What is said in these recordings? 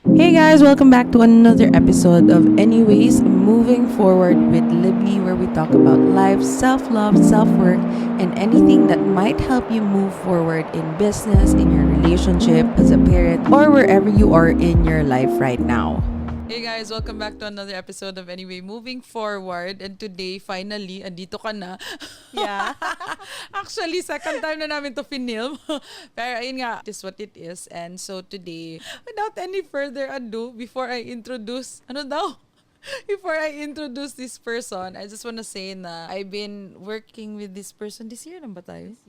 Hey guys, welcome back to another episode of Anyways Moving Forward with Libni, where we talk about life, self love, self work, and anything that might help you move forward in business, in your relationship, as a parent, or wherever you are in your life right now. Hey guys, welcome back to another episode of Anyway Moving Forward. And today, finally, andito ka na. Yeah. Actually, second time na namin to film. Pero ayun nga, this is what it is. And so today, without any further ado, before I introduce, ano daw? Before I introduce this person, I just wanna say na I've been working with this person this year lang ba tayo?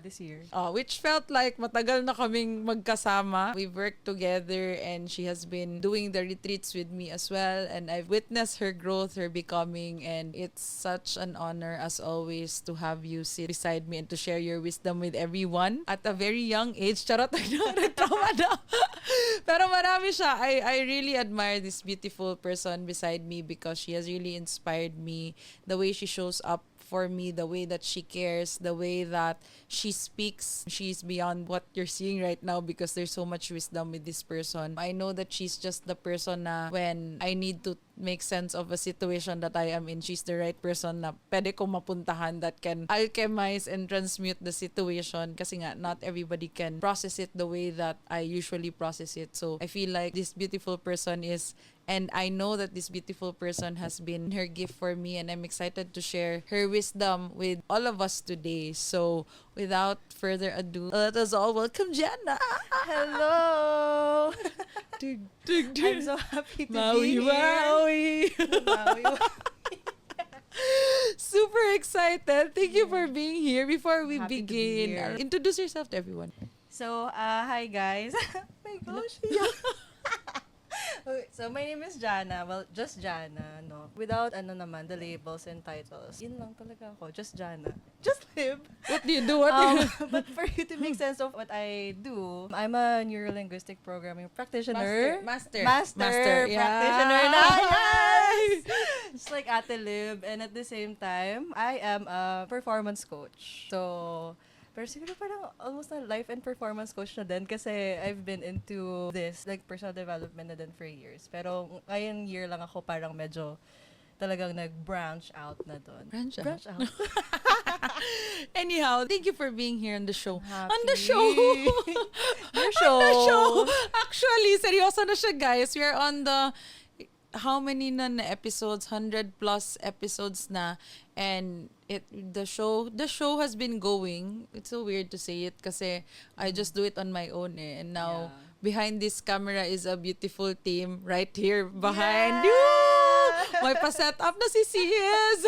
This year. Which felt like matagal na kaming magkasama. We've worked together and she has been doing the retreats with me as well. And I've witnessed her growth, her becoming. And it's such an honor as always to have you sit beside me and to share your wisdom with everyone at a very young age. Charot, nagtrauma na. Pero marami siya. I really admire this beautiful person beside me because she has really inspired me. The way she shows up for me, the way that she cares, the way that she speaks. She's beyond what you're seeing right now because there's so much wisdom with this person. I know that she's just the person na when I need to make sense of a situation that I am in, she's the right person na pwede kong mapuntahan that can alchemize and transmute the situation kasi nga not everybody can process it the way that I usually process it. So I feel like this beautiful person is, and I know that this beautiful person has been her gift for me, and I'm excited to share her wisdom with all of us today. So without further ado, let us all welcome Jana. Hello. Dug, dug, dug. I'm so happy to Maui, be here. Maui. Super excited. Thank you for being here. Before we Happy to be begin, here. introduce yourself to everyone. So, hi guys. Oh my gosh. Yeah. Okay, so my name is Jana. Well, just Jana, no. Without the labels and titles. Yun lang talaga ako. Just Jana. Just live. What do you do? What do you But for you to make sense of what I do, I'm a neurolinguistic programming practitioner. Master. Practitioner Yeah. na. Yes! Just like Ate Lib. And at the same time, I am a performance coach. So, pero siguro parang almost na life and performance coach na din kasi I've been into this, like personal development na din for years. Pero ngayong year lang ako parang medyo talagang nag-branch out na doon. Branch Branch out. Anyhow, thank you for being here on the show. Happy. On the show! Your show. On the show! Actually, seryoso na siya, guys. We are on the how many na episodes, 100 plus episodes na, and the show has been going. It's so weird to say it kasi I just do it on my own and now behind this camera is a beautiful team right here behind. Yeah! May pa-set up na si Sis.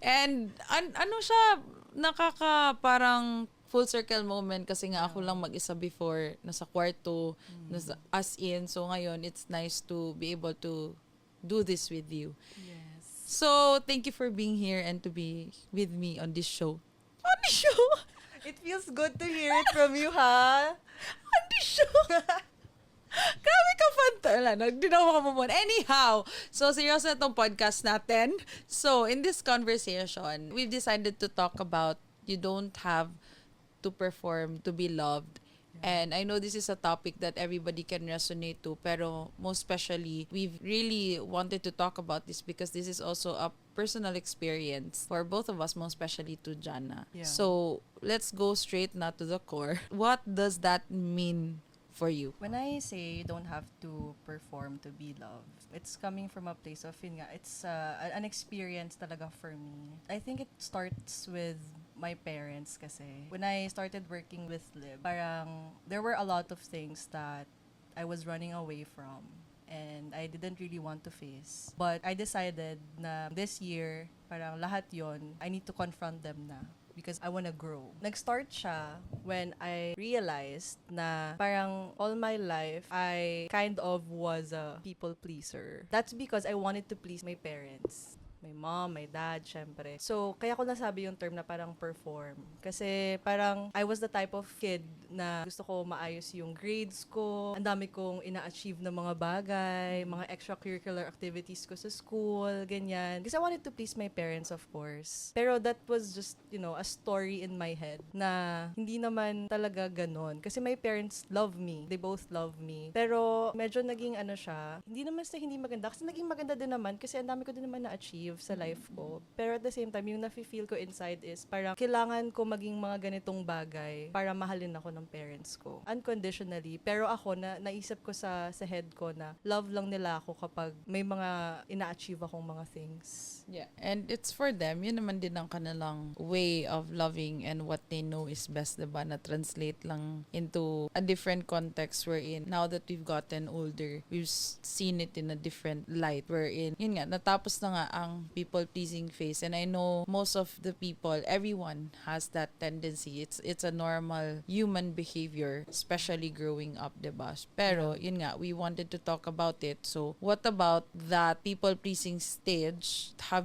And ano siya, parang full circle moment kasi nga ako lang mag-isa before, nasa kwarto, nasa as in. So ngayon, it's nice to be able to do this with you. Yes. So, thank you for being here and to be with me on this show. On the show! It feels good to hear it from you, ha? On the show! Grabe ka fun to. Nagdinawa ka mo muna. Anyhow, so seryoso na itong podcast natin. So, in this conversation, we've decided to talk about you don't have to perform to be loved. And I know this is a topic that everybody can resonate to, pero most especially, we've really wanted to talk about this because this is also a personal experience for both of us, most especially to Jana. Yeah. So, let's go straight now to the core. What does that mean for you? When I say you don't have to perform to be loved, it's coming from a place of, yun nga, it's an experience talaga for me. I think it starts with my parents kasi. When I started working with Lib, parang there were a lot of things that I was running away from and I didn't really want to face. But I decided na this year, parang lahat yon, I need to confront them na because I wanna grow. Nag-start siya when I realized na parang all my life, I kind of was a people pleaser. That's because I wanted to please my parents. my mom, my dad, syempre. So, kaya ko nasabi yung term na parang perform. Kasi parang I was the type of kid na gusto ko maayos yung grades ko. Ang dami kong ina-achieve na mga bagay, mga extracurricular activities ko sa school, ganyan. Kasi I wanted to please my parents, of course. Pero that was just, a story in my head na hindi naman talaga ganon. Kasi my parents love me. They both love me. Pero medyo naging siya, hindi naman sa hindi maganda. Kasi naging maganda din naman kasi ang dami ko din naman na-achieve sa life ko. Pero at the same time, yung nafe-feel ko inside is parang kailangan ko maging mga ganitong bagay para mahalin ako ng parents ko. Unconditionally. Pero ako, naisip ko sa head ko na love lang nila ako kapag may mga ina-achieve akong mga things. Yeah. And it's for them. Yun naman din ang kanilang way of loving and what they know is best, diba? Na translate lang into a different context wherein now that we've gotten older, we've seen it in a different light wherein, yun nga, natapos na nga ang people-pleasing phase. And I know most of the people, everyone has that tendency. It's a normal human behavior, especially growing up, diba? Pero, yun nga, we wanted to talk about it. So, what about that people-pleasing stage? What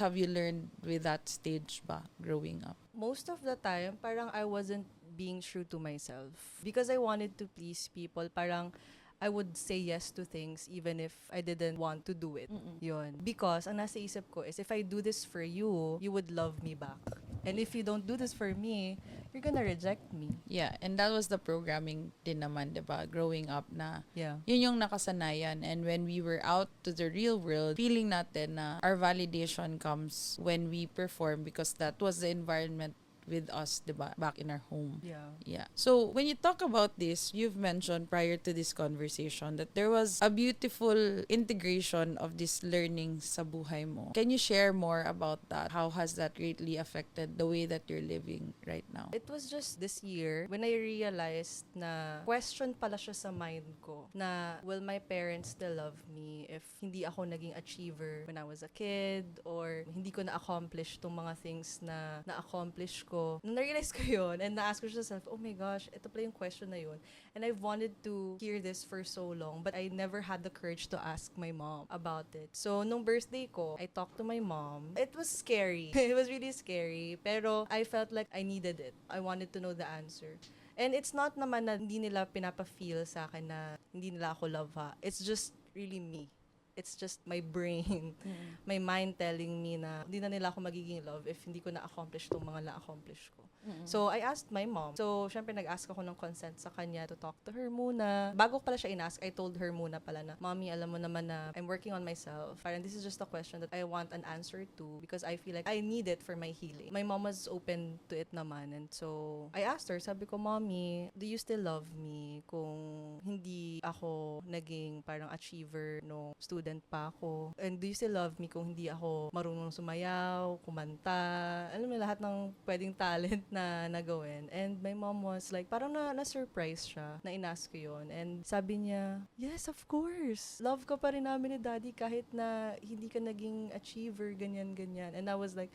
have you learned with that stage ba, growing up? Most of the time, parang I wasn't being true to myself. Because I wanted to please people, parang I would say yes to things even if I didn't want to do it. Yun. Because ang nasa isip ko is, if I do this for you, you would love me back. And if you don't do this for me, you're gonna reject me. Yeah, and that was the programming din naman, diba? Growing up na, Yeah. yun yung nakasanayan. And when we were out to the real world, feeling natin na our validation comes when we perform because that was the environment with us, diba? Back in our home. Yeah. Yeah. So, when you talk about this, you've mentioned prior to this conversation that there was a beautiful integration of this learning sa buhay mo. Can you share more about that? How has that greatly affected the way that you're living right now? It was just this year when I realized na question pala siya sa mind ko na will my parents still love me if hindi ako naging achiever when I was a kid or hindi ko na-accomplish tong mga things na na-accomplish ko. Nung na-realize ko yun and na-ask ko siya sa self, oh my gosh, ito pala yung question na yun. And I've wanted to hear this for so long but I never had the courage to ask my mom about it. So, nung birthday ko, I talked to my mom. It was scary. It was really scary. Pero I felt like I needed it. I wanted to know the answer. And it's not naman na hindi nila pinapa-feel sa akin na hindi nila ako love ha. It's just really me. It's just my brain, my mind telling me na hindi na nila ako magiging love if hindi ko na-accomplish itong mga na-accomplish ko. So, I asked my mom. So, syempre nag-ask ako ng consent sa kanya to talk to her muna. Bago pala siya in-ask, I told her muna pala na, Mommy, alam mo naman na I'm working on myself. Parang this is just a question that I want an answer to because I feel like I need it for my healing. My mom was open to it naman. And so, I asked her, sabi ko, Mommy, do you still love me kung hindi ako naging parang achiever no student pa ako? And do you still love me kung hindi ako marunong sumayaw, kumanta, alam mo lahat ng pwedeng talent na nagawin. And my mom was like, parang na-surprise siya na inask ko yun. And sabi niya, yes, of course. Love ka pa rin namin ni Daddy kahit na hindi ka naging achiever, ganyan-ganyan. And I was like,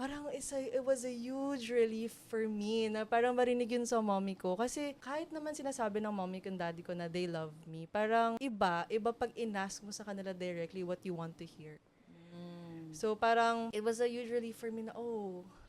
parang it was a huge relief for me na parang marinig yun sa mommy ko. Kasi kahit naman sinasabi ng mommy ko and daddy ko na they love me, parang iba pag inask mo sa kanila directly what you want to hear. So parang it was a huge relief for me na,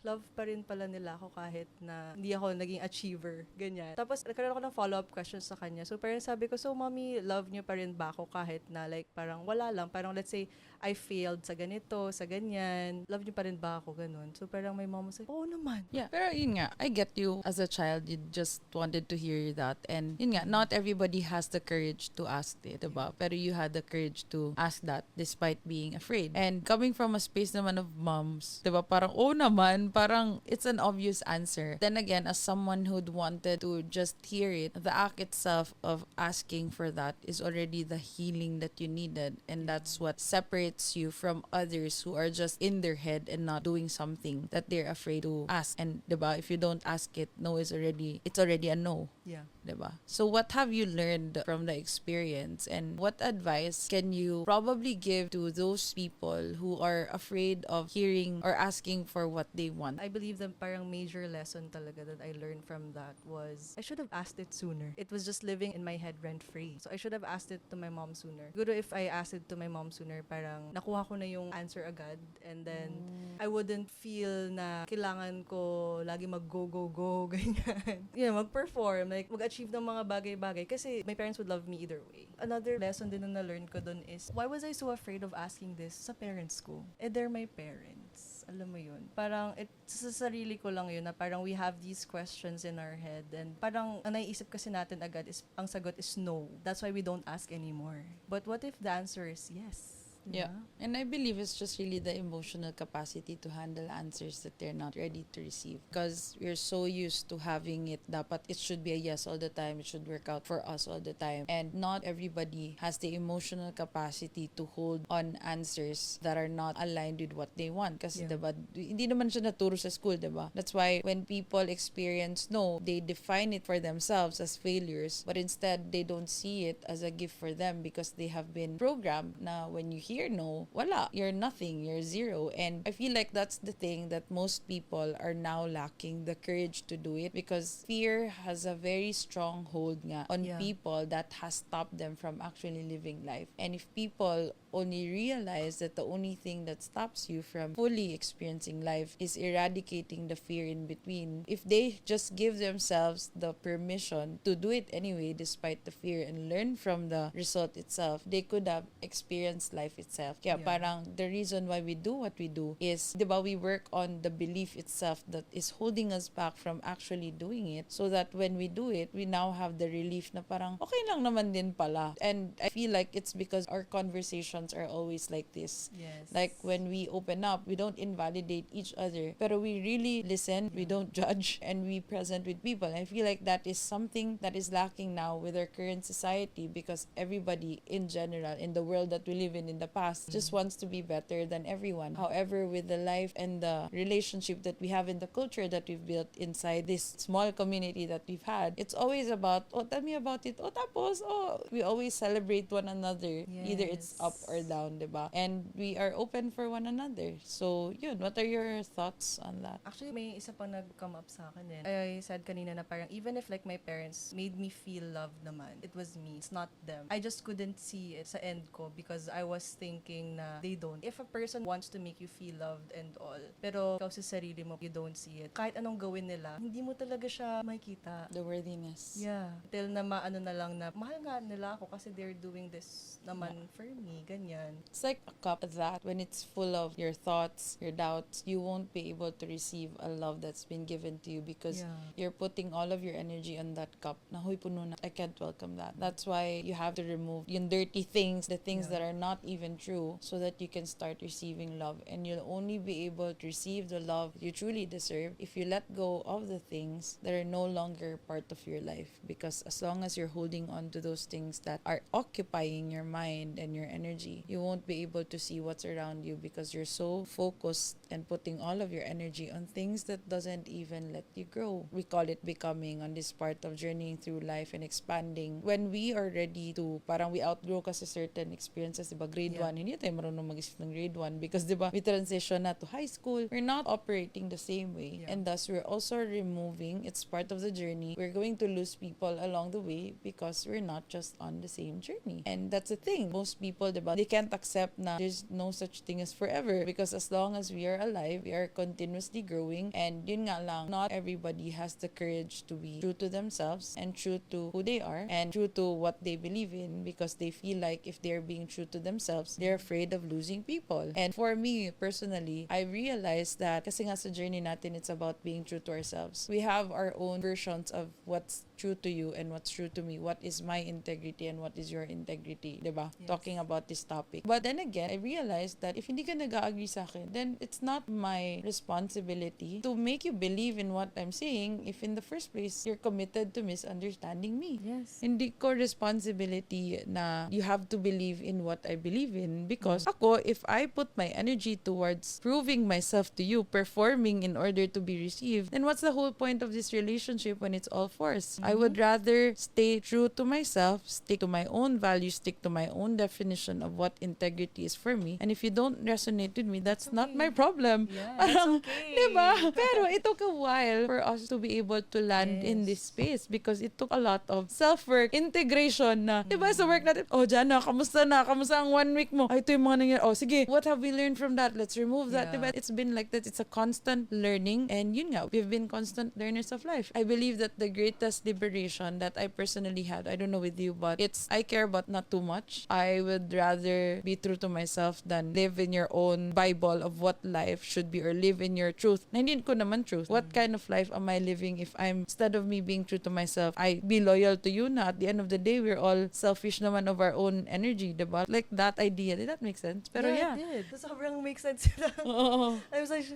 love pa rin pala nila ako kahit na hindi ako naging achiever, ganyan. Tapos nagkaroon ako ng follow-up questions sa kanya. So parang sabi ko, so mommy, love niyo pa rin ba ako kahit na like parang wala lang. Parang let's say, I failed sa ganito, sa ganyan. Love niyo pa rin ba ako, ganun. So parang my mom was like, oo naman. Yeah, pero yun nga, I get you. As a child, you just wanted to hear that. And yun nga, not everybody has the courage to ask it, diba? Pero you had the courage to ask that despite being afraid. And coming from a space naman of moms, diba? Parang, naman, parang it's an obvious answer. Then again, as someone who'd wanted to just hear it, the act itself of asking for that is already the healing that you needed. And that's what separates you from others who are just in their head and not doing something that they're afraid to ask. And diba, if you don't ask it, it's already a no. Yeah. Diba? So what have you learned from the experience, and what advice can you probably give to those people who are afraid of hearing or asking for what they want? I believe the parang major lesson talaga that I learned from that was I should have asked it sooner. It was just living in my head rent free. So I should have asked it to my mom sooner. Siguro if I asked it to my mom sooner, parang nakuha ko na yung answer agad, and then I wouldn't feel na kailangan ko lagi mag-go, go, go, ganyan. Mag-perform, like mag-achieve ng mga bagay-bagay kasi my parents would love me either way. Another lesson din na na-learn ko dun is, why was I so afraid of asking this sa parents ko? They're my parents. Alam mo yun. Parang, sa sarili ko lang yun na parang we have these questions in our head, and parang ang naiisip kasi natin agad is, ang sagot is no. That's why we don't ask anymore. But what if the answer is yes? Yeah. And I believe it's just really the emotional capacity to handle answers that they're not ready to receive. Because we're so used to having it, dapat it should be a yes all the time, it should work out for us all the time. And not everybody has the emotional capacity to hold on answers that are not aligned with what they want. Kasi diba, hindi naman siya naturo sa school, diba? That's why when people experience no, they define it for themselves as failures, but instead they don't see it as a gift for them because they have been programmed na when you hear no, wala, you're nothing, you're zero. And I feel like that's the thing that most people are now lacking the courage to do it, because fear has a very strong hold nga on people that has stopped them from actually living life. And if people only realize that the only thing that stops you from fully experiencing life is eradicating the fear in between, if they just give themselves the permission to do it anyway despite the fear and learn from the result itself, they could have experienced life itself. Kaya parang the reason why we do what we do is, diba, we work on the belief itself that is holding us back from actually doing it, so that when we do it, we now have the relief na parang okay lang naman din pala. And I feel like it's because our conversations are always like this. Yes. Like when we open up, we don't invalidate each other, pero we really listen, we don't judge, and we present with people. I feel like that is something that is lacking now with our current society, because everybody in general in the world that we live in the past just wants to be better than everyone. However, with the life and the relationship that we have in the culture that we've built inside this small community that we've had, it's always about, oh, tell me about it. Oh, tapos, oh, we always celebrate one another. Yes. Either it's up or down, diba? And we are open for one another. So, yun, what are your thoughts on that? Actually, may isa pang nag-come up sa akin din. I said kanina na parang even if like my parents made me feel loved naman, it was me, it's not them. I just couldn't see it sa end ko because I was thinking na they don't. If a person wants to make you feel loved and all, pero ikaw sa sarili mo, you don't see it, kahit anong gawin nila, hindi mo talaga siya makikita. The worthiness. Yeah. Till na maano na lang na, mahal nga nila ako kasi they're doing this naman for me. Ganyan. It's like a cup that when it's full of your thoughts, your doubts, you won't be able to receive a love that's been given to you because you're putting all of your energy on that cup. Na, huy, puno na. I can't welcome that. That's why you have to remove yung dirty things, the things that are not even true, so that you can start receiving love. And you'll only be able to receive the love you truly deserve if you let go of the things that are no longer part of your life. Because as long as you're holding on to those things that are occupying your mind and your energy, you won't be able to see what's around you because you're so focused and putting all of your energy on things that doesn't even let you grow. We call it becoming on this part of journeying through life and expanding. When we are ready to, parang we outgrow kasi certain experiences, diba? Grade 1, hindi tayo marunong mag-isip ng grade 1 because diba, we transition na to high school. We're not operating the same way. And thus, we're also removing, it's part of the journey. We're going to lose people along the way because we're not just on the same journey. And that's the thing. Most people, diba, they can't accept na there's no such thing as forever because as long as we are alive, we are continuously growing. And yun nga lang, not everybody has the courage to be true to themselves and true to who they are and true to what they believe in because they feel like if they're being true to themselves, they're afraid of losing people. And for me, personally, I realized that kasi nga sa journey natin, it's about being true to ourselves. We have our own versions of what's true to you and what's true to me. What is my integrity and what is your integrity, diba? Yes. Talking about this topic. But then again, I realized that if hindi ka nag-agree sa akin, then it's not my responsibility to make you believe in what I'm saying if in the first place, you're committed to misunderstanding me. Yes. Hindi ko responsibility na you have to believe in what I believe in. Because ako, if I put my energy towards proving myself to you, performing in order to be received, then what's the whole point of this relationship when it's all forced? I would rather stay true to myself, stick to my own values, stick to my own definition of what integrity is for me. And if you don't resonate with me, that's not my problem. Yeah, Parang, that's okay. diba? Pero it took a while for us to be able to land in this Yes. space because it took a lot of self-work, integration na, diba, sa work natin, oh, Jana, kamusta na? Kamusta ang 1 week mo? Ay, ito yung mga nangyari. Oh, sige, what have we learned from that? Let's remove that. Yeah. Diba? It's been like that. It's a constant learning. And yun nga, we've been constant learners of life. I believe that the greatest liberation that I personally had, I don't know with you, but it's, I care about not too much. I would rather be true to myself than live in your own Bible of what life should be or live in your truth. Na hindi ko naman truth. What kind of life am I living if I'm, instead of me being true to myself, I be loyal to you na at the end of the day, we're all selfish naman of our own energy, diba? Like that idea. Did that make sense? Pero yeah. It did. Sobrang makes sense. Oo. I was like,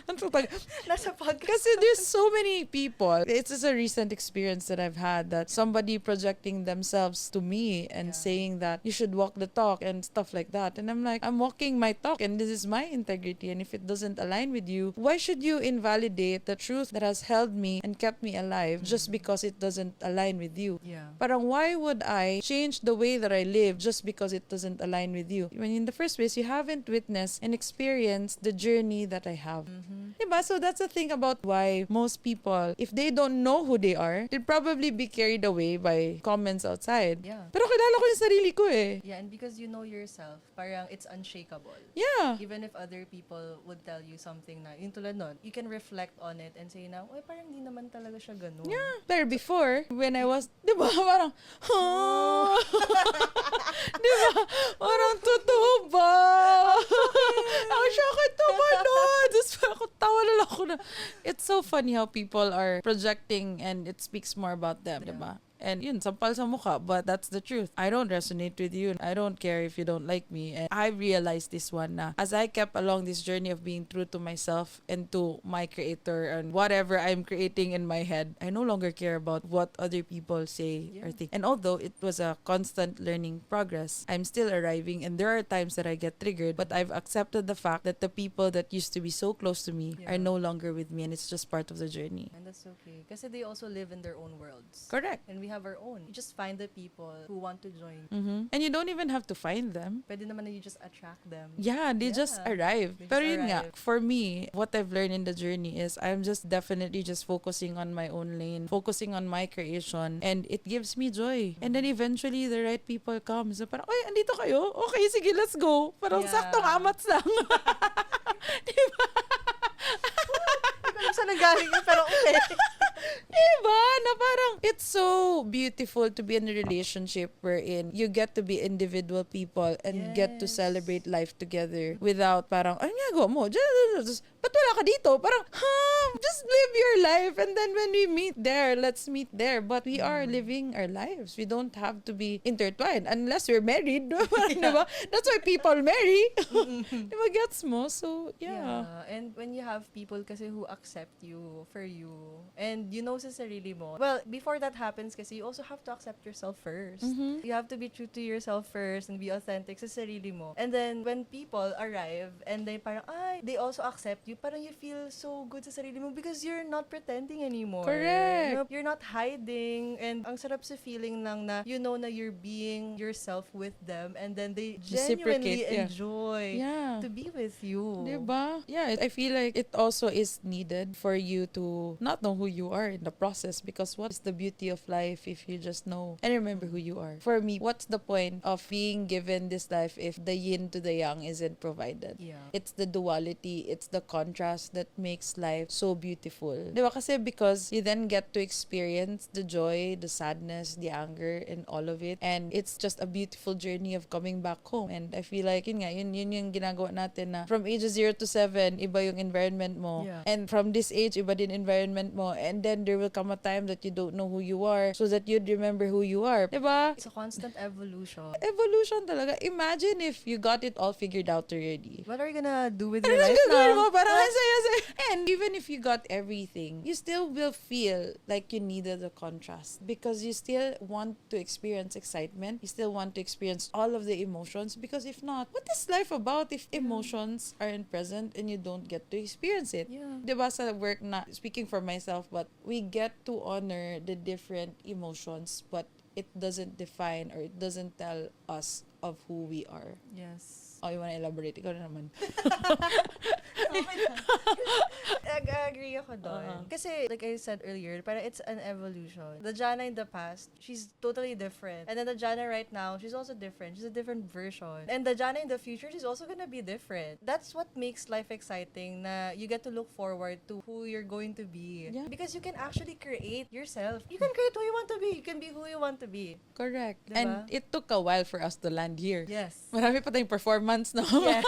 Ang tutag- nasa podcast. Kasi there's so many people. It's just a recent experience that I've had that somebody projecting themselves to me and saying that you should walk the talk and stuff like that. And I'm like, I'm walking my talk and this is my integrity. And if it doesn't align with you, why should you invalidate the truth that has held me and kept me alive just because it doesn't align with you? Yeah. Parang why would I change the way that I live just because it doesn't align with you? When in the first place, you haven't witnessed and experienced the journey that I have. Diba? So that's the thing about why most people, if they don't know who they are, they'll probably be carried away by comments outside. Yeah. Pero kilala ko yung sarili ko eh. Yeah, and because you know yourself, parang it's unshakable. Yeah. Even if other people would tell you something na, yung tulad nun, you can reflect on it and say na, uy, parang hindi naman talaga siya ganun. Yeah. Pero before, when I was, diba, parang, oh, diba, parang totoo ba? Ang syakit naman nun. Tapos ako, tawa na lang ako na. It's so funny how people are projecting and it speaks more about them, diba? And yun, sampal sa mukha, but that's the truth. I don't resonate with you. I don't care if you don't like me. And I realized this one na as I kept along this journey of being true to myself and to my creator and whatever I'm creating in my head, I no longer care about what other people say or think. And although it was a constant learning progress, I'm still arriving and there are times that I get triggered, but I've accepted the fact that the people that used to be so close to me are no longer with me and it's just part of the journey. And that's okay. Kasi they also live in their own worlds. Correct. And we have our own. You just find the people who want to join. And you don't even have to find them. Pwede naman na you just attract them. Yeah, they just arrive. They Pero just yun nga, arrive. for me, what I've learned in the journey is I'm just definitely just focusing on my own lane, focusing on my creation, and it gives me joy. And then eventually, the right people come. So parang, oy, andito kayo? Okay, sige, let's go. Parang Yeah. saktong amats lang. Diba? Hindi ko alam saan nanggaling yun, pero okay. Diba? Na parang, it's so beautiful to be in a relationship wherein you get to be individual people and get to Yes. celebrate life together without parang, ay nga go mo, ba't wala ka dito? Parang, just live your life and then when we meet there, let's meet there. But we are living our lives. We don't have to be intertwined unless we're married. Diba? That's why people marry. Diba gets mo? So, yeah. And when you have people kasi who accept you for you and you know sa sarili mo. Well, before that happens kasi you also have to accept yourself first. You have to be true to yourself first and be authentic sa sarili mo. And then when people arrive and they parang, ay, they also accept you, parang you feel so good sa sarili mo because you're not pretending anymore. Correct. You know, you're not hiding and ang sarap sa feeling lang na you know na you're being yourself with them and then they genuinely Reciprocate, yeah. enjoy Yeah. to be with you. Diba? Yeah, I feel like it also is needed for you to not know who you are in the process because what's the beauty of life if you just know and remember who you are? For me, what's the point of being given this life if the yin to the yang isn't provided? Yeah. It's the duality, it's the contrast that makes life so beautiful. Diba? Kasi because you then get to experience the joy, the sadness, the anger, and all of it. And it's just a beautiful journey of coming back home. And I feel like, yun yung ginagawa natin na from ages 0 to 7, iba yung environment mo. Yeah. And from this age, iba din environment mo. And then there will come a time that you don't know who you are so that you'd remember who you are. Diba? It's a constant evolution. Evolution talaga. Imagine if you got it all figured out already. What are you gonna do with your life Gagawin mo, na. parang ang saya-saya. And even if you got everything, you still will feel like you needed a contrast because you still want to experience excitement. You still want to experience all of the emotions because if not, what is life about if emotions aren't present and you don't get to experience it? Yeah. Diba sa work na, speaking for myself, but we get to honor the different emotions, but it doesn't define or it doesn't tell us of who we are. Yes. Oh, you wanna elaborate? Ikaw na naman. Okay lang. Agree ako doon. Kasi, like I said earlier, parang it's an evolution. The Jana in the past, she's totally different. And then the Jana right now, she's also different. She's a different version. And the Jana in the future, she's also gonna be different. That's what makes life exciting, na you get to look forward to who you're going to be. Yeah. Because you can actually create yourself. You can create who you want to be. You can be who you want to be. Correct. Diba? And it took a while for us to land here. Yes. Marami pa tayong performance, no? Yes.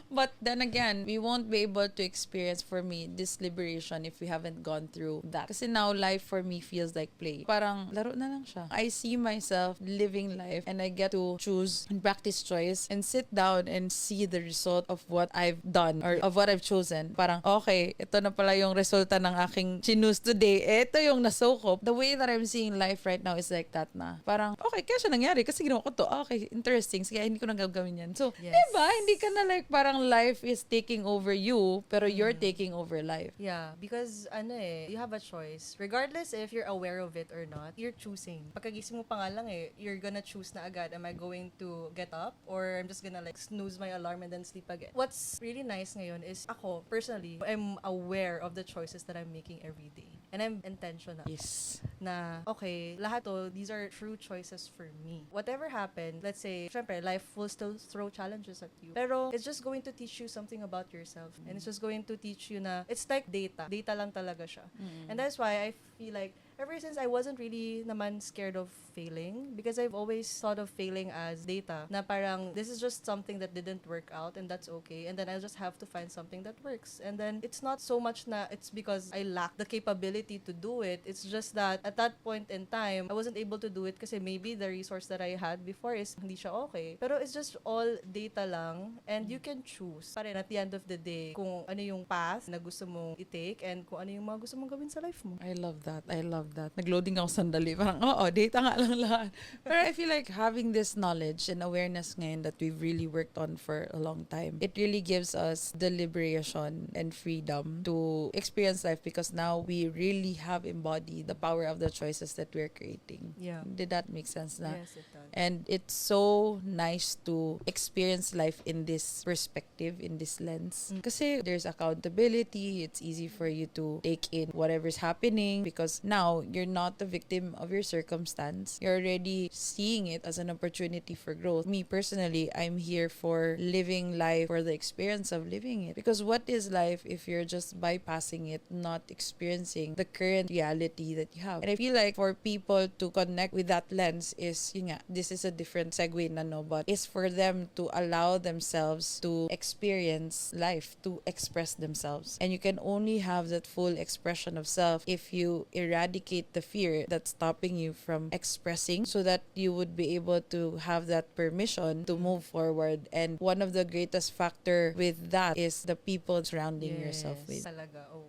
But then again, we won't be able to experience, for me, this liberation if we haven't gone through that. Kasi now, life for me feels like play. Parang, laro na lang siya. I see myself living life and I get to choose and practice choice and sit down and see the result of what I've done or of what I've chosen. Parang, okay, ito na pala yung resulta ng aking choose today. Ito yung nasokop. The way that I'm seeing life right now is like that na. Parang, okay, kaya siya nangyari kasi ginawa ko to. Okay, interesting. Sige, hindi ko na gagawin yan. So, Yes. diba? Hindi ka na like parang life is taking over you, pero you're taking over life. Yeah, because you have a choice. Regardless if you're aware of it or not, you're choosing. Pagkagising mo pa nga lang you're gonna choose na agad, am I going to get up or I'm just gonna like snooze my alarm and then sleep again. What's really nice ngayon is ako, personally, I'm aware of the choices that I'm making every day. And I'm intentional. Yes. Na, okay, lahat to, these are true choices for me. Whatever happened, let's say, syempre, life will still throw challenges at you. Pero, it's just going to teach you something about yourself. And it's just going to teach you na, it's like data. Data lang talaga siya. And that's why I feel like, ever since I wasn't really naman scared of failing because I've always thought of failing as data na parang this is just something that didn't work out and that's okay and then I'll just have to find something that works and then it's not so much na it's because I lack the capability to do it. It's just that at that point in time I wasn't able to do it kasi maybe the resource that I had before is hindi siya okay. Pero it's just all data lang and you can choose pa rin at the end of the day kung ano yung path na gusto mong i-take and kung ano yung mga gusto mong gawin sa life mo. I love that. I love that. Nag-loading ako sandali. Parang, data nga lang lahat. Pero I feel like having this knowledge and awareness ngayon that we've really worked on for a long time, it really gives us the liberation and freedom to experience life because now we really have embodied the power of the choices that we're creating. Yeah. Did that make sense na? Yes, it does. And it's so nice to experience life in this perspective, in this lens. Kasi there's accountability. It's easy for you to take in whatever's happening because now you're not the victim of your circumstance. You're already seeing it as an opportunity for growth. Me personally, I'm here for living life, for the experience of living it. Because what is life if you're just bypassing it, not experiencing the current reality that you have? And I feel like for people to connect with that lens is, yun nga, this is a different segue na no, but is for them to allow themselves to experience life, to express themselves. And you can only have that full expression of self if you eradicate the fear that's stopping you from expressing so that you would be able to have that permission to move forward. And one of the greatest factor with that is the people surrounding yourself with. Talaga, oo.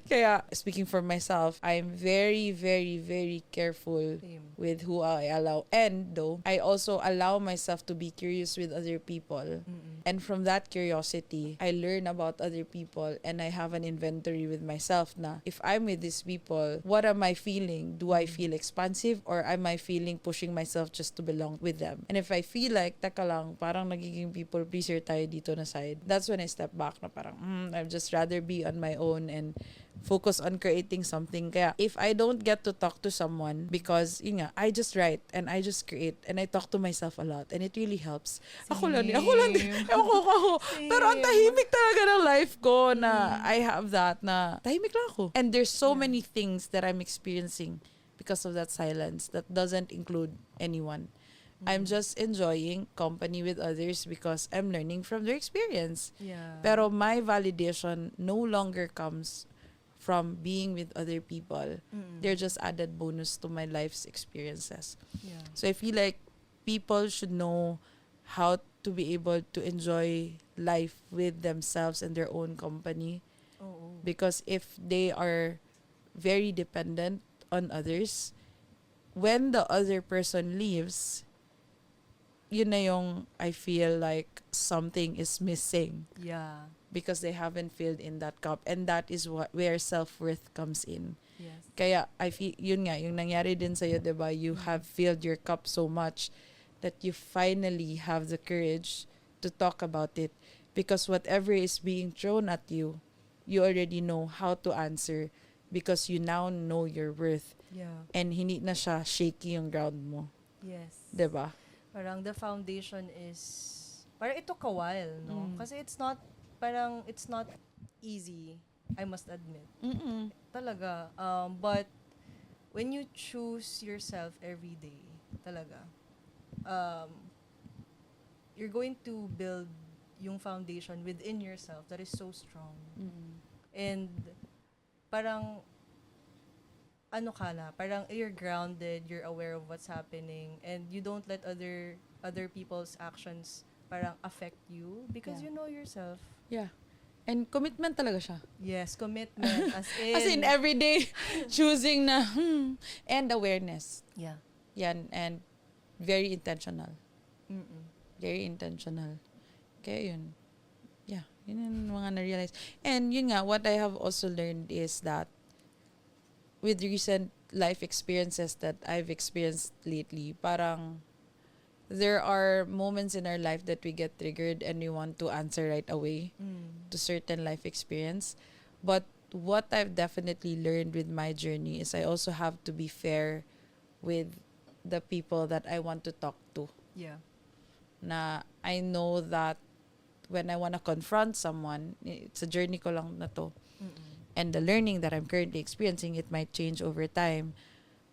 Kaya, speaking for myself, I'm very, very, very careful Same. with who I allow. And though, I also allow myself to be curious with other people. And from that curiosity, I learn about other people and I have an inventory with myself na if I'm with these people, what am I feeling? Do I feel expansive or am I feeling pushing myself just to belong with them? And if I feel like, taka lang, parang nagiging people pleaser tayo dito na side, that's when I step back na parang, I'd just rather be on my own and focus on creating something. Kaya if I don't get to talk to someone because yun nga, I just write and I just create and I talk to myself a lot and it really helps. Ako lang din. Ewan ko. Pero ang tahimik talaga ng life ko na I have that na tahimik lang ako. And there's so many things that I'm experiencing because of that silence that doesn't include anyone. I'm just enjoying company with others because I'm learning from their experience. Yeah. Pero my validation no longer comes from being with other people. They're just added bonus to my life's experiences. Yeah. So I feel like people should know how to be able to enjoy life with themselves and their own company. Oo. Because if they are very dependent on others, when the other person leaves, yun na yung I feel like something is missing Yeah. because they haven't filled in that cup, and that is where self-worth comes in. Yes. Kaya I feel yun nga yung nangyari din sa 'di ba? You have filled your cup so much that you finally have the courage to talk about it, because whatever is being thrown at you, you already know how to answer because you now know your worth, Yeah. and hindi na siya shaky yung ground mo. Yes. 'Di ba? Parang the foundation is, parang it took a while, no? Kasi it's not easy, I must admit. Talaga. But when you choose yourself every day, talaga, you're going to build yung foundation within yourself that is so strong. And parang ano ka na, parang you're grounded, you're aware of what's happening, and you don't let other people's actions parang affect you because Yeah. you know yourself. Yeah. And commitment talaga siya. Yes, commitment as In everyday choosing na and awareness. yeah. Yan, and very intentional. Mm-mm. Very intentional. Kaya yun. Yeah, yun yung mga na-realize. And yun nga, what I have also learned is that with recent life experiences that I've experienced lately, parang there are moments in our life that we get triggered and we want to answer right away to certain life experience. But what I've definitely learned with my journey is I also have to be fair with the people that I want to talk to. Yeah. Na I know that when I want to confront someone, it's a journey ko lang na to. And the learning that I'm currently experiencing, it might change over time.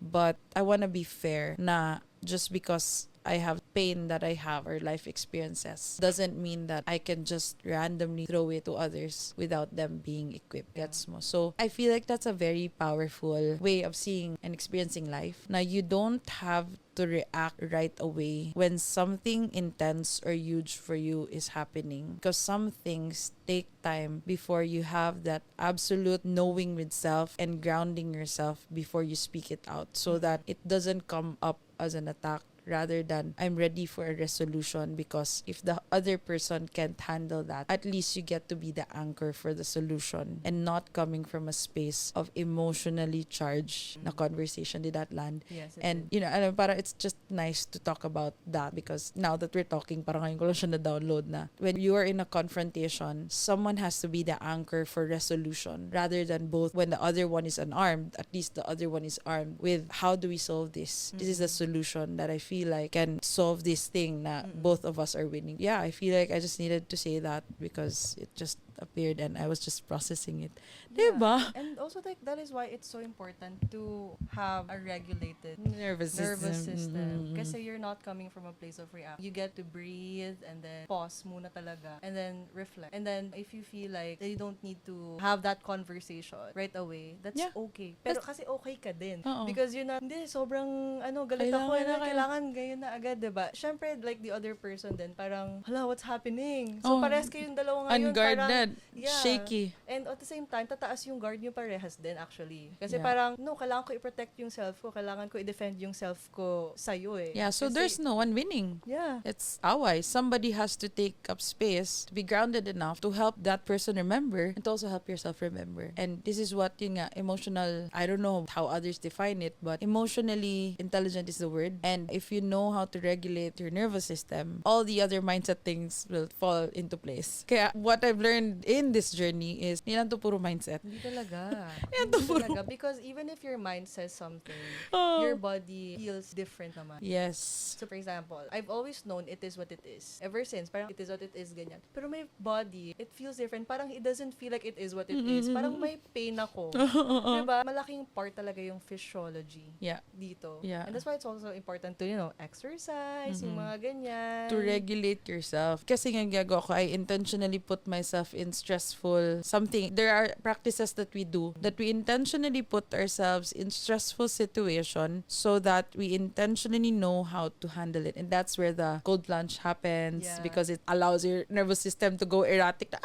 But I want to be fair na just because I have pain that I have or life experiences doesn't mean that I can just randomly throw it to others without them being equipped. Gets mo? So I feel like that's a very powerful way of seeing and experiencing life. Now, you don't have to react right away when something intense or huge for you is happening, because some things take time before you have that absolute knowing with self and grounding yourself before you speak it out, so that it doesn't come up as an attack, rather than I'm ready for a resolution, because if the other person can't handle that, at least you get to be the anchor for the solution and not coming from a space of emotionally charged na conversation. Did that land? Yes. And you know, alam, para it's just nice to talk about that, because now that we're talking, parang ngayon ko lang siya na-download na when you are in a confrontation, someone has to be the anchor for resolution, rather than both. When the other one is unarmed, at least the other one is armed with how do we solve this? This is the solution that I feel like can solve this thing na both of us are winning. Yeah, I feel like I just needed to say that because it just appeared and I was just processing it. Diba? And also, like, that is why it's so important to have a regulated Nervous system. Kasi you're not coming from a place of reaction. You get to breathe and then pause muna talaga and then reflect. And then if you feel like you don't need to have that conversation right away, that's okay. Pero kasi okay ka din. Because you're not, hindi, sobrang galit ako, kailangan ngayon na agad, diba? Syempre, like the other person din, parang, hala, what's happening? So parehas kayong dalawa ngayon, unguarded, parang, shaky. And at the same time, tataas yung guard nyo parehas din actually. Kasi parang, no, kailangan ko i-protect yung self ko, kailangan ko i-defend yung self ko sa'yo eh. Yeah, so kasi, there's no one winning. Yeah. It's away. Somebody has to take up space to be grounded enough to help that person remember and to also help yourself remember. And this is what yun nga, emotional, I don't know how others define it, but emotionally intelligent is the word. And if you know how to regulate your nervous system, all the other mindset things will fall into place. Kaya what I've learned in this journey is, hindi lang to puro mindset. Hindi talaga. Hindi talaga. Because even if your mind says something, your body feels different naman. Yes. So for example, I've always known it is what it is. Ever since, parang it is what it is, ganyan. Pero my body, it feels different. Parang it doesn't feel like it is what it is. Parang may pain ako. Diba? Malaking part talaga yung physiology dito. Yeah. And that's why it's also important to, exercise, yung mga ganyan. To regulate yourself. Kasi nga gagawa ko, I intentionally put myself in in stressful something, there are practices that we do that we intentionally put ourselves in stressful situation so that we intentionally know how to handle it. And that's where the cold plunge happens Yeah. because it allows your nervous system to go erratic.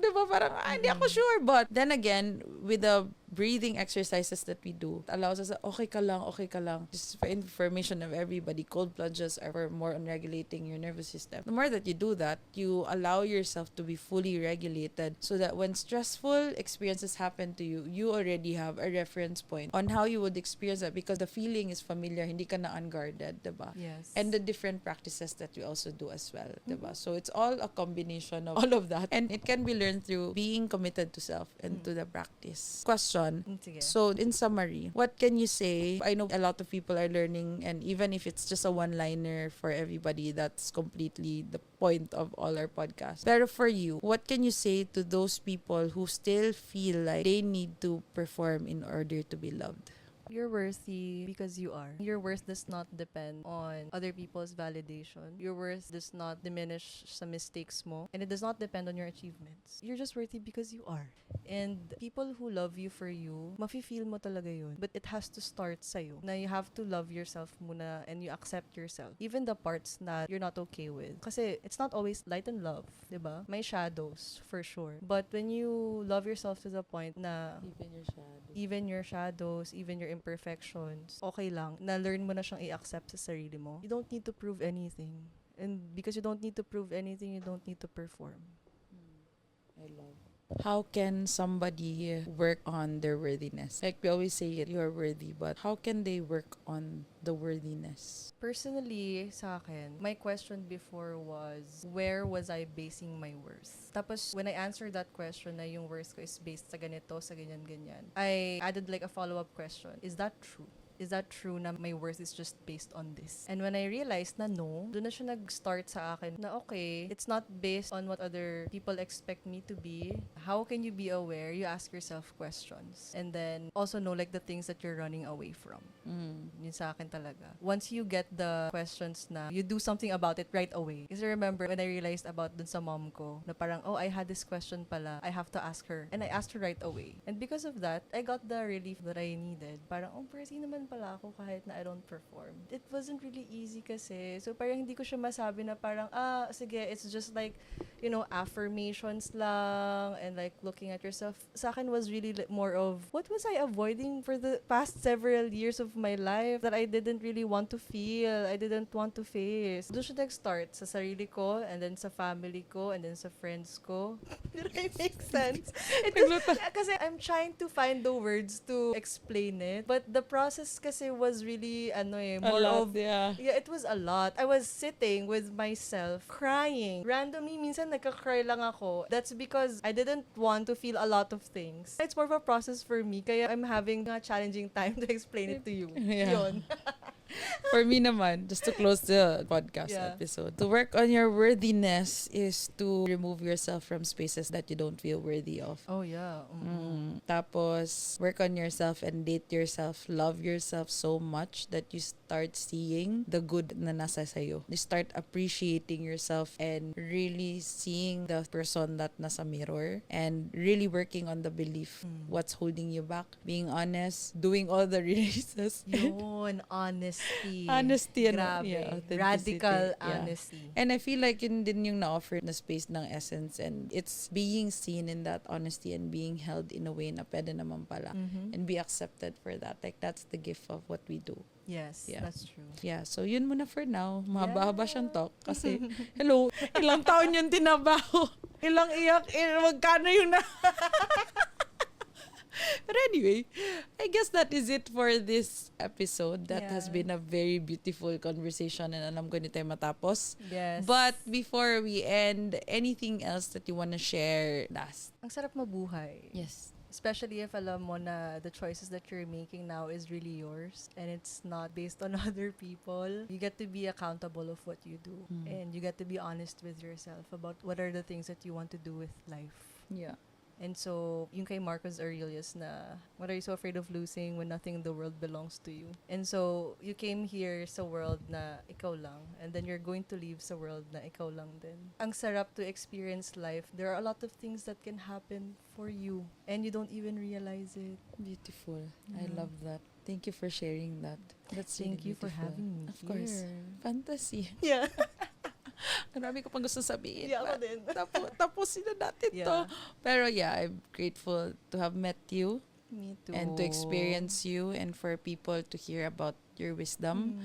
Di ba? Parang, hindi ako sure. But then again, with the breathing exercises that we do, it allows us to, okay ka lang, okay ka lang. Just for information of everybody, cold plunges are for more on regulating your nervous system. The more that you do that, you allow yourself to be fully regulated so that when stressful experiences happen to you, you already have a reference point on how you would experience that because the feeling is familiar, hindi ka na unguarded, diba? Yes. And the different practices that we also do as well, diba? So it's all a combination of all of that, and it can be learned through being committed to self and to the practice. Question. Sige. So in summary, what can you say? I know a lot of people are learning, and even if it's just a one-liner for everybody, that's completely the point of all our podcasts. Pero for you, what can you say to those people who still feel like they need to perform in order to be loved? You're worthy because you are. Your worth does not depend on other people's validation. Your worth does not diminish sa mistakes mo. And it does not depend on your achievements. You're just worthy because you are. And people who love you for you, mafe-feel mo talaga yun. But it has to start sa'yo. Na you have to love yourself muna and you accept yourself. Even the parts na you're not okay with. Kasi it's not always light and love, diba? May shadows, for sure. But when you love yourself to the point na even your shadows, even your imperfections, okay lang. Na-learn mo na siyang i-accept sa sarili mo. You don't need to prove anything. And because you don't need to prove anything, you don't need to perform. I love. How can somebody work on their worthiness? Like we always say it, you're worthy, but how can they work on the worthiness? Personally, sa akin, my question before was, where was I basing my worth? Tapos, when I answered that question na yung worth ko is based sa ganito, sa ganyan-ganyan, I added like a follow-up question. Is that true? Is that true na my worth is just based on this? And when I realized na no, doon na siya nag-start sa akin na okay, it's not based on what other people expect me to be. How can you be aware? You ask yourself questions. And then also know like the things that you're running away from. Yun sa akin talaga. Once you get the questions na, you do something about it right away. Kasi remember when I realized about dun sa mom ko, na parang, oh, I had this question pala. I have to ask her. And I asked her right away. And because of that, I got the relief that I needed. Parang, oh, worthy naman pala ako kahit na I don't perform. It wasn't really easy kasi. So parang hindi ko siya masabi na parang, sige, it's just like, you know, affirmations lang and like looking at yourself. Sa akin was really more of, what was I avoiding for the past several years of my life that I didn't really want to feel, I didn't want to face. Doon siya nag-start sa sarili ko and then sa family ko and then sa friends ko. Did I make sense? Kasi I'm trying to find the words to explain it, but the process kasi was really more of yeah, it was a lot. I was sitting with myself crying randomly. Minsan nagka-cry lang ako. That's because I didn't want to feel a lot of things. It's more of a process for me, kaya I'm having a challenging time to explain it to you. Yeah. Yun. For me naman, just to close the podcast episode, to work on your worthiness is to remove yourself from spaces that you don't feel worthy of. Oh yeah. Tapos, work on yourself and date yourself. Love yourself so much that you start seeing the good na nasa sayo. You start appreciating yourself and really seeing the person that nasa mirror and really working on the belief what's holding you back. Being honest, doing all the releases. Yun, honesty. Honesty and grabe. authenticity. Radical Yeah. honesty. And I feel like yun din yung na-offer na space ng essence, and it's being seen in that honesty and being held in a way na pwede naman pala and be accepted for that. Like that's the gift of what we do. Yes, that's true. Yeah, so yun muna for now. Mahaba-haba siyang talk kasi hello, ilang taon yung tinabaho. Ilang iyak, magkano yung na... But anyway, I guess that is it for this episode. That has been a very beautiful conversation and alam ko hindi tayo matapos. Yes. But before we end, anything else that you wanna share last? Ang sarap mabuhay. Yes. Especially if alam mo na the choices that you're making now is really yours and it's not based on other people. You get to be accountable of what you do. And you get to be honest with yourself about what are the things that you want to do with life. Yeah. And so, yung kay Marcus Aurelius na, what are you so afraid of losing when nothing in the world belongs to you? And so, you came here sa world na ikaw lang, and then you're going to leave sa world na ikaw lang din. Ang sarap to experience life. There are a lot of things that can happen for you, and you don't even realize it. Beautiful. I love that. Thank you for sharing that. That's really Thank you for beautiful. having me Of course. here. Fantasy. Yeah. Marami ko pang gusto sabihin. Yeah, ako din. Tapusin na natin to. Yeah. Pero yeah, I'm grateful to have met you Me too. and to experience you and for people to hear about your wisdom.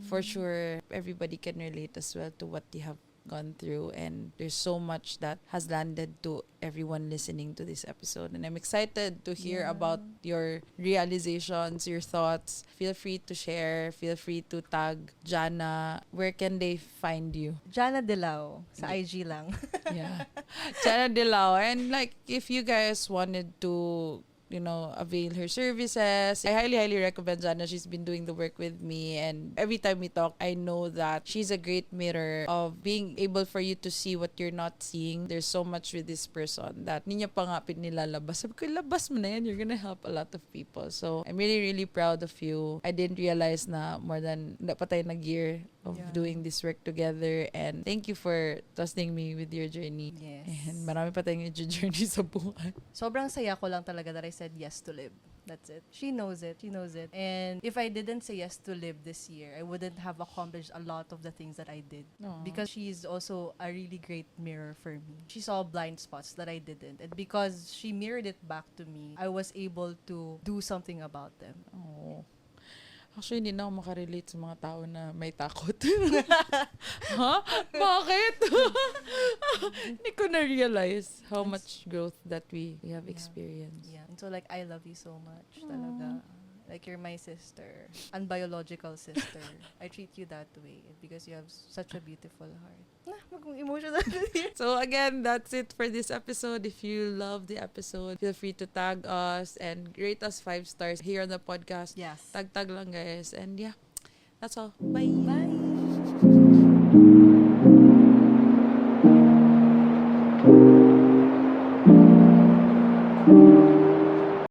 For sure, everybody can relate as well to what you have gone through, and there's so much that has landed to everyone listening to this episode, and I'm excited to hear about your realizations, your thoughts. Feel free to share, feel free to tag Jana. Where can they find you? Jana Dilao. Sa IG lang. Yeah. Jana Dilao. And like, if you guys wanted to, avail her services, I highly recommend Jana. She's been doing the work with me, and every time we talk, I know that she's a great mirror of being able for you to see what you're not seeing. There's so much with this person that hindi niya pa nga pinilalabas. Sabi ko, labas mo na yan. You're gonna help a lot of people. So, I'm really proud of you. I didn't realize na more than dapat tayo nag-year of doing this work together, and thank you for trusting me with your journey. Yes. And marami pa tayong journey sa buhay. Sobrang saya ko lang talaga that I said yes to live. That's it. She knows it. And if I didn't say yes to live this year, I wouldn't have accomplished a lot of the things that I did. Aww. Because she's also a really great mirror for me. She saw blind spots that I didn't. And because she mirrored it back to me, I was able to do something about them. Oh. Actually, hindi na ako makarelate sa mga tao na may takot. Ha? Bakit? Hindi ko na-realize how much growth that we have experienced. Yeah. And so like, I love you so much. Talaga. Like, you're my sister. Unbiological sister. I treat you that way because you have such a beautiful heart. Mag-emotional here. So again, that's it for this episode. If you love the episode, feel free to tag us and rate us 5 stars here on the podcast. Yes. Tag lang, guys. And yeah, that's all. Bye. Bye.